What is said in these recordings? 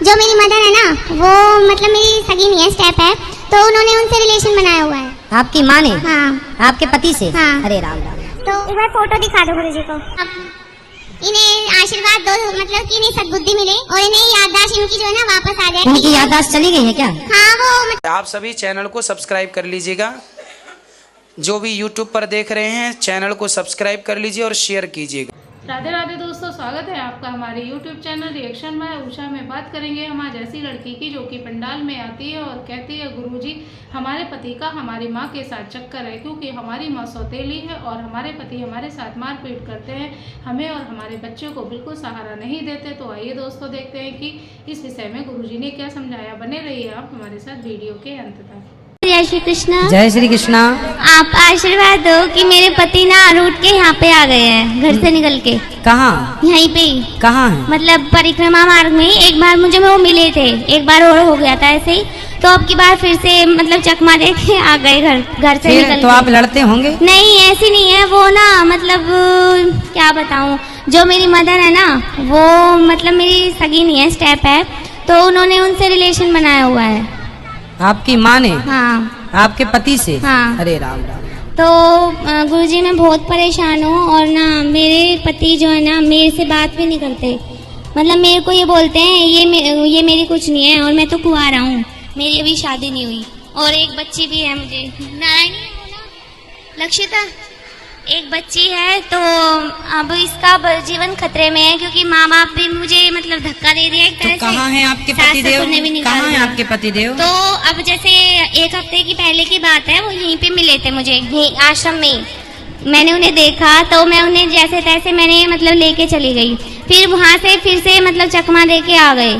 जो मेरी मदर है ना, वो मतलब मेरी सगी नहीं है, स्टेप है, तो उन्होंने उनसे रिलेशन बनाया हुआ है। आपकी माँ ने? हाँ। आपके पति से? हाँ। अरे राम राम। तो एक बार फोटो दिखा दो गुरुजी को। अब इन्हें आशीर्वाद दो, मतलब कि इन्हें सद्बुद्धि मिले और इन्हें याददाश्त इनकी जो है ना वापस आ जाए। इनकी याददाश्त चली गई है क्या? हाँ, वो आप सभी चैनल को सब्सक्राइब कर लीजिएगा। जो भी यूट्यूब पर देख रहे हैं चैनल को सब्सक्राइब कर लीजिए और शेयर कीजिएगा। राधे राधे दोस्तों, स्वागत है आपका हमारे YouTube चैनल रिएक्शन में। उषा में बात करेंगे हम आज ऐसी लड़की की जो कि पंडाल में आती है और कहती है गुरुजी हमारे पति का हमारी माँ के साथ चक्कर है, क्योंकि हमारी माँ सौतेली है और हमारे पति हमारे साथ मारपीट करते हैं, हमें और हमारे बच्चों को बिल्कुल सहारा नहीं देते। तो आइए दोस्तों देखते हैं कि इस विषय में गुरुजी ने क्या समझाया। बने रहिए आप हमारे साथ वीडियो के अंत तक। जय श्री कृष्ण। जय श्री कृष्णा। आप आशीर्वाद दो कि मेरे पति ना रूट के यहाँ पे आ गए हैं, घर से निकल के। कहाँ? यहीं पे ही। कहाँ है? मतलब परिक्रमा मार्ग में ही। एक बार मुझे वो मिले थे, एक बार और हो गया था ऐसे ही, तो अब की बार फिर से मतलब चकमा दे के आ गए घर से निकल तो के। आप लड़ते होंगे? नहीं, ऐसी नहीं है वो ना, मतलब क्या बताऊँ, जो मेरी मदर है ना, वो मतलब मेरी सगी नहीं है, स्टेप है, तो उन्होंने उनसे रिलेशन बनाया हुआ है। आपकी माँ ने? हाँ। आपके पति से? हाँ। अरे राम राम। तो गुरुजी मैं बहुत परेशान हूँ और ना मेरे पति जो है ना मेरे से बात भी नहीं करते। मतलब मेरे को ये बोलते हैं ये मेरी कुछ नहीं है, और मैं तो कुंवारा हूँ, मेरी अभी शादी नहीं हुई और एक बच्ची भी है मुझे। नारायणी लक्षिता एक बच्ची है, तो अब इसका जीवन खतरे में है, क्योंकि माँ बाप भी मुझे मतलब धक्का दे दिया एक तरह से। कहाँ है आपके सास पतिदेव? ससुर ने भी निकाल कहाँ है दिया। आपके पतिदेव? तो अब जैसे एक हफ्ते की पहले की बात है, वो यहीं पे मिले थे मुझे, यहीं आश्रम में ही। मैंने उन्हें देखा तो मैं उन्हें जैसे तैसे मैंने मतलब लेके चली गई, फिर वहाँ से फिर से मतलब चकमा दे के आ गए,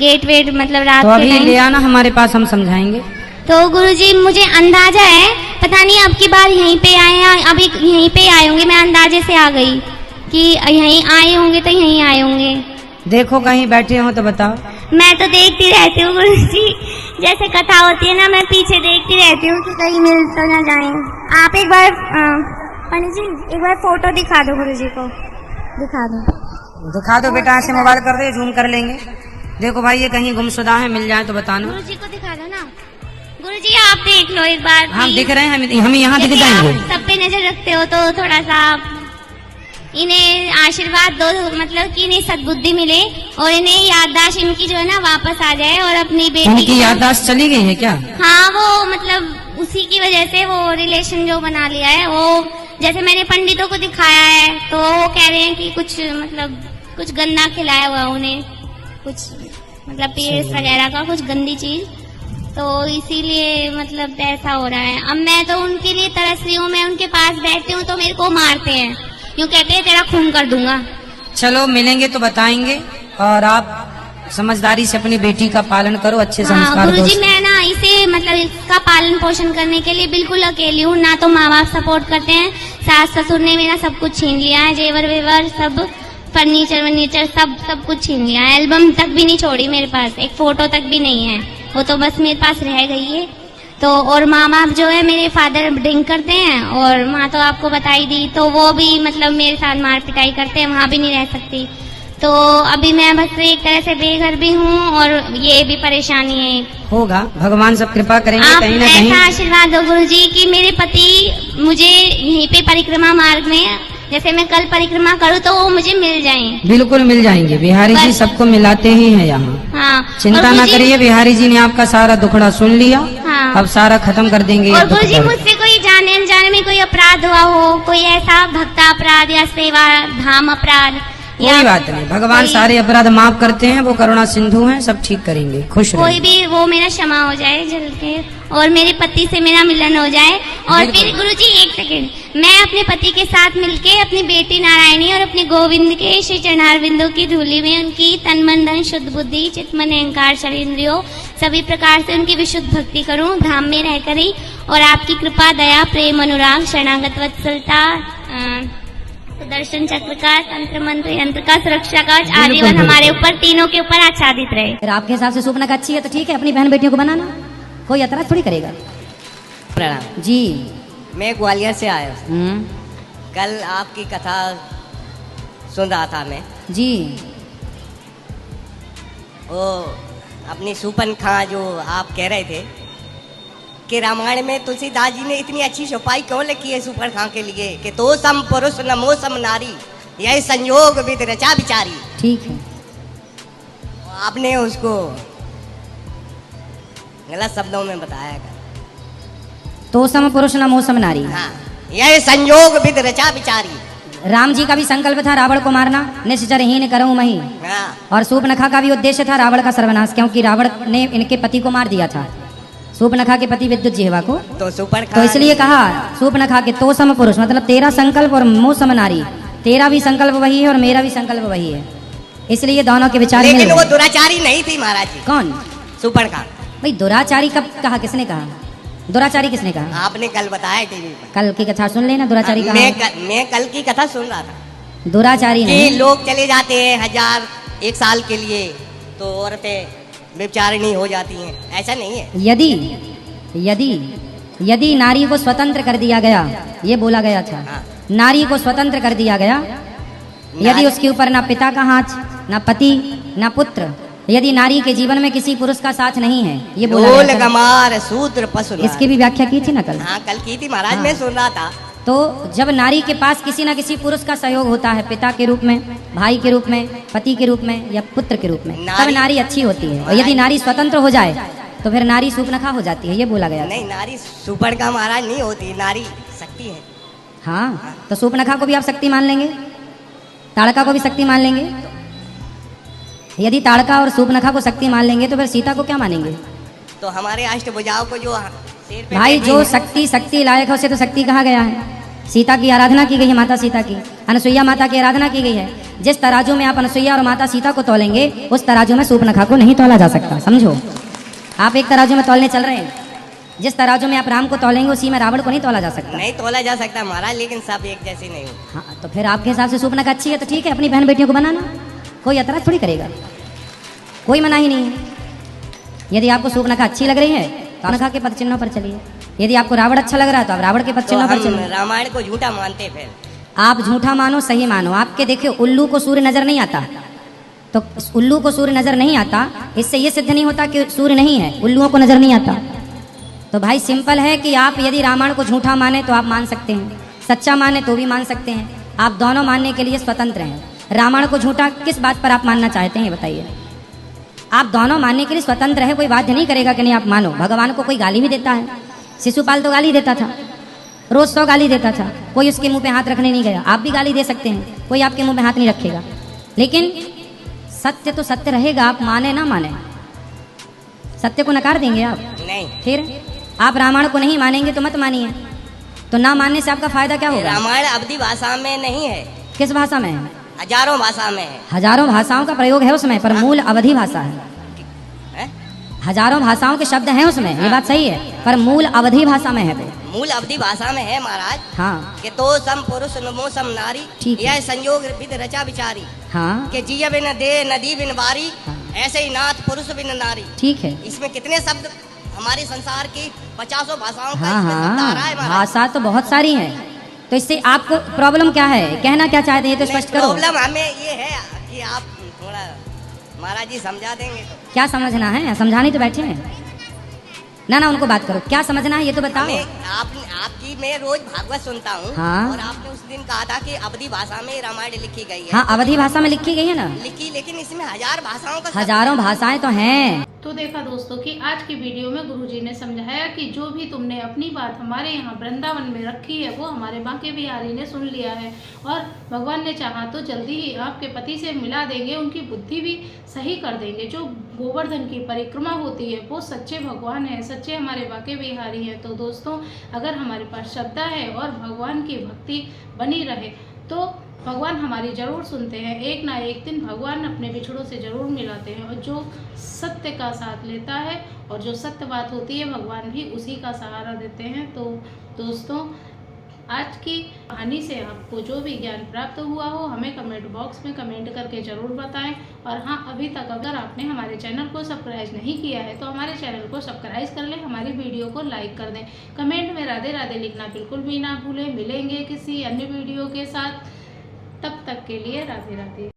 गेट वेट मतलब रात तो के अभी टाइम। ले आना हमारे पास, हम समझाएंगे। तो गुरुजी मुझे अंदाजा है, पता नहीं अब की बार यहीं पे आए हैं, अभी यहीं पे आए होंगे, मैं अंदाजे से आ गई कि यहीं आए होंगे, तो यहीं आए होंगे। देखो कहीं बैठे हो तो बताओ। मैं तो देखती रहती हूँ गुरुजी, जैसे कथा होती है ना, मैं पीछे देखती रहती हूँ कि कहीं मिल तो ना जाए। आप एक बार पंडित जी एक बार फोटो दिखा दो गुरुजी को, दिखा दो। दिखा दो बेटा, ऐसे मोबाइल कर दे, जूम कर लेंगे। देखो भाई ये कहीं गुमशुदा है, मिल जाए तो बताना। गुरुजी को दिखा दो ना। गुरुजी आप देख लो एक बार। हम दिख रहे हैं, हम यहाँ दिख जाएंगे। सब पे नजर रखते हो तो थोड़ा सा इन्हें आशीर्वाद दो, मतलब कि इन्हें सद्बुद्धि मिले और इन्हें याददाश्त इनकी जो है ना वापस आ जाए और अपनी बेटी इनकी याददाश्त चली गई है क्या? हाँ, वो मतलब उसी की वजह से वो रिलेशन जो बना लिया है, वो जैसे मैंने पंडितों को दिखाया है तो वो कह रहे हैं कि कुछ मतलब कुछ गंदा खिलाया हुआ उन्हें, कुछ मतलब पेड़ वगैरह का कुछ गंदी चीज, तो इसीलिए मतलब ऐसा हो रहा है। अब मैं तो उनके लिए तरस रही हूँ, मैं उनके पास बैठती हूँ तो मेरे को मारते हैं, यूँ कहते हैं तेरा खून कर दूंगा। चलो मिलेंगे तो बताएंगे, और आप समझदारी से अपनी बेटी का पालन करो, अच्छे संस्कार दो। गुरुजी मैं ना इसे मतलब इसका पालन पोषण करने के लिए बिल्कुल अकेली हूँ, ना तो माँ बाप सपोर्ट करते हैं, सास ससुर ने मेरा सब कुछ छीन लिया है, जेवर वेवर सब, फर्नीचर वर्नीचर सब कुछ छीन लिया है, एल्बम तक भी नहीं छोड़ी मेरे पास, एक फोटो तक भी नहीं है, वो तो बस मेरे पास रह गई है। तो और माँ बाप जो है मेरे फादर ड्रिंक करते हैं, और माँ तो आपको बताई दी, तो वो भी मतलब मेरे साथ मार पिटाई करते हैं, वहाँ भी नहीं रह सकती। तो अभी मैं बस एक तरह से बेघर भी हूँ और ये भी परेशानी है। होगा, भगवान सब कृपा करेंगे आप कहीं ना कहीं। ऐसा आशीर्वाद दो गुरुजी कि मेरे पति मुझे यहीं पे परिक्रमा मार्ग में, जैसे मैं कल परिक्रमा करूँ तो वो मुझे मिल जाएं। बिल्कुल मिल जाएंगे, बिहारी जी सबको मिलाते ही हैं यहाँ। हाँ, चिंता ना करिए, बिहारी जी ने आपका सारा दुखड़ा सुन लिया। हाँ। अब सारा खत्म कर देंगे। और गुरुजी मुझसे कोई जाने अनजाने में कोई अपराध हुआ हो, कोई ऐसा भक्ता अपराध या सेवा धाम अपराध, कोई बात नहीं, भगवान सारे अपराध माफ करते हैं, वो करुणा सिंधु हैं, सब ठीक करेंगे। खुश रहो। कोई भी वो मेरा क्षमा हो जाए जल्द के, और मेरे पति से मेरा मिलन हो जाए। और फिर गुरुजी एक सेकेंड, मैं अपने पति के साथ मिलके अपनी बेटी नारायणी और अपने गोविंद के श्री चरणारविंदों की धूली में उनकी तन मन धन शुद्ध बुद्धि चित्त मन अहंकार शरीर इंद्रियों सभी प्रकार से उनकी विशुद्ध भक्ति करूं, धाम में रहकर ही, और आपकी कृपा दया प्रेम अनुराग शरणागत वत्सलता दर्शन चक्र का तंत्र मंत्र यंत्र का सुरक्षा का आजीवन हमारे ऊपर तीनों के ऊपर आच्छादित रहे। फिर आपके हिसाब से सुपना का अच्छी है तो ठीक है, अपनी बहन बेटियों को बनाना, कोई एतराज थोड़ी करेगा। प्रणाम जी। मैं ग्वालियर से आया हूँ। कल आपकी कथा सुन रहा था मैं जी। वो अपनी सूपनखा जो आप कह रहे थे कि रामायण में तुलसीदास जी ने इतनी अच्छी छपाई क्यों लिखी है सूपनखा के लिए कि तो सम पुरुष नमो सम नारी, यह संयोग विद रचा विचारी। ठीक है। आपने उसको गलत शब्दों में बताया था। तो सम पुरुष न मोह सम नारी। हाँ, यह संयोग विद रचा विचारी। राम जी का भी संकल्प था रावण को मारना, निश्चरहीन करऊं मही। हाँ, और सूर्पनखा का भी उद्देश्य था रावण का सर्वनाश, क्योंकि रावण ने इनके पति को मार दिया था, सूर्पनखा के पति विद्युत जिह्वा को। तो सूपनखा तो इसलिए कहा सूर्पनखा के तो सम पुरुष, मतलब तेरा संकल्प और मोह सम नारी। तेरा भी संकल्प वही है और मेरा भी संकल्प वही है, इसलिए दोनों के विचार मिल लेकिन वो गए। दुराचारी नहीं थी महाराज जी। कौन? सूपनखा। भाई दुराचारी कब कहा, किसने कहा? दुराचारी किसने कहा? आपने कल बताया टीवी पर। कल की कथा सुन लेना, दुराचारी कहा। मैं कल की कथा सुन रहा था दुराचारी कि नहीं। लोग चले जाते हैं 1000 1 साल के लिए, तो औरतें व्यभिचारिणी हो जाती हैं, ऐसा नहीं है। यदि यदि यदि नारी को स्वतंत्र कर दिया गया, ये बोला गया था, हाँ। नारी को स्वतंत्र कर दिया गया, यदि उसके ऊपर ना पिता का हाथ, ना पति, ना पुत्र, यदि नारी के जीवन में किसी पुरुष का साथ नहीं है, ये बोला ढोल गया था। गमार सूत्र पशु। इसकी भी व्याख्या की थी ना कल। हाँ, कल की थी महाराज। हाँ। मैं सुन रहा था। तो जब नारी के पास किसी ना किसी पुरुष का सहयोग होता है, पिता के रूप में, भाई के रूप में, पति के रूप में या पुत्र के रूप में, तब नारी अच्छी होती है। और यदि नारी स्वतंत्र हो जाए तो फिर नारी सूर्पनखा हो जाती है, ये बोला गया था। नहीं, नारी सूपनखा महाराज नहीं होती, नारी शक्ति है। हाँ, तो सूर्पनखा को भी आप शक्ति मान लेंगे, ताड़का को भी शक्ति मान लेंगे। यदि ताड़का और सूर्पनखा को शक्ति मान लेंगे तो फिर सीता को क्या मानेंगे? तो हमारे अष्टभुजाओं को जो सिर पे भाई बैठी जो है, शक्ति लायक है उसे तो शक्ति कहा गया है। सीता की आराधना की गई है, माता सीता की, अनसुईया माता की आराधना की गई है। जिस तराजू में आप अनसुईया और माता सीता को तोलेंगे, उस तराजू में सूर्पनखा को नहीं तोला जा सकता, समझो। आप एक तराजू में तोलने चल रहे हैं, जिस तराजू में आप राम को तोलेंगे उसी में रावण को नहीं तोला जा सकता। नहीं तोला जा सकता महाराज, लेकिन सब एक जैसी नहीं हो। हाँ, तो फिर आपके हिसाब से सूर्पनखा अच्छी है तो ठीक है, अपनी बहन बेटियों को बनाना, कोई एतराज थोड़ी करेगा, कोई मना ही नहीं है। यदि आपको सूर्पनखा अच्छी लग रही है तो सूर्पनखा के पद चिन्हों पर चलिए, यदि आपको रावण अच्छा लग रहा है तो आप रावण के पद तो चिन्हों पर हम चलिए। रामायण को झूठा मानते फिर। आप झूठा मानो सही मानो, आपके देखिए उल्लू को सूर्य नजर नहीं आता, तो उल्लू को सूर्य नजर नहीं आता, इससे ये सिद्ध नहीं होता कि सूर्य नहीं है, उल्लुओं को नजर नहीं आता। तो भाई सिंपल है कि आप यदि रामायण को झूठा माने तो आप मान सकते हैं, सच्चा माने तो भी मान सकते हैं, आप दोनों मानने के लिए स्वतंत्र हैं। रामायण को झूठा किस बात पर आप मानना चाहते हैं, ये बताइए। आप दोनों मानने के लिए स्वतंत्र है, कोई बाध्य नहीं करेगा कि नहीं आप मानो। भगवान को कोई गाली भी देता है, शिशुपाल तो गाली देता था, रोज 100 गाली देता था, कोई उसके मुंह पे हाथ रखने नहीं गया। आप भी गाली दे सकते हैं, कोई आपके मुंह पे हाथ नहीं रखेगा, लेकिन सत्य तो सत्य रहेगा, आप माने ना माने। सत्य को नकार देंगे आप? नहीं, फिर आप रामायण को नहीं मानेंगे तो मत मानिए, तो ना मानने से आपका फायदा क्या होगा? रामायण अवधी भाषा में नहीं है, किस भाषा में है? हजारों भाषा में है। हजारों भाषाओं का प्रयोग है उसमें, पर मूल अवधी भाषा है। हैं? हजारों भाषाओं के शब्द हैं उसमें, ये बात सही है, पर मूल अवधी भाषा में है वो। मूल अवधी भाषा में है महाराज। हाँ कि तो सम पुरुष नमो सम नारी, ठीक है। यह संयोग विद रचा विचारी। हाँ कि जिय बिन दे नदी बिन बारी, हाँ। ऐसे ही नाथ पुरुष बिन नारी। ठीक है। इसमें कितने शब्द हमारे संसार की 50 भाषाओं का हाँ इसमें शब्द आ रहा हाँ, है महाराज। भाषा तो बहुत सारी है, तो इससे आपको प्रॉब्लम क्या है, कहना क्या चाहते हैं ये तो स्पष्ट करो। प्रॉब्लम हमें ये है कि आप थोड़ा महाराज जी समझा देंगे तो। क्या समझना है, समझाने तो बैठे हैं ना, ना उनको बात करो, क्या समझना है ये तो बताओ। आपकी मैं रोज भागवत सुनता हूँ। हाँ। और आपने उस दिन कहा था कि अवधी भाषा में रामायण लिखी गई है। हाँ, अवधी भाषा में लिखी गई है ना, लिखी, लेकिन इसमें 1000 भाषाओं का हजारों भाषाएं तो हैं। तो देखा दोस्तों कि आज की वीडियो में गुरुजी ने समझाया कि जो भी तुमने अपनी बात हमारे यहाँ वृंदावन में रखी है वो हमारे बांके बिहारी ने सुन लिया है, और भगवान ने चाहा तो जल्दी ही आपके पति से मिला देंगे, उनकी बुद्धि भी सही कर देंगे। जो गोवर्धन की परिक्रमा होती है वो सच्चे भगवान है, सच्चे हमारे बांके बिहारी हैं। तो दोस्तों अगर हमारे पास श्रद्धा है और भगवान की भक्ति बनी रहे तो भगवान हमारी जरूर सुनते हैं, एक ना एक दिन भगवान अपने बिछड़ों से जरूर मिलाते हैं। और जो सत्य का साथ लेता है और जो सत्य बात होती है भगवान भी उसी का सहारा देते हैं। तो दोस्तों आज की कहानी से आपको जो भी ज्ञान प्राप्त हुआ हो हमें कमेंट बॉक्स में कमेंट करके ज़रूर बताएं। और हाँ, अभी तक अगर आपने हमारे चैनल को सब्सक्राइब नहीं किया है तो हमारे चैनल को सब्सक्राइब कर लें, हमारी वीडियो को लाइक कर दें, कमेंट में राधे राधे लिखना बिल्कुल भी ना भूलें। मिलेंगे किसी अन्य वीडियो के साथ, तब तक के लिए राधे राधे।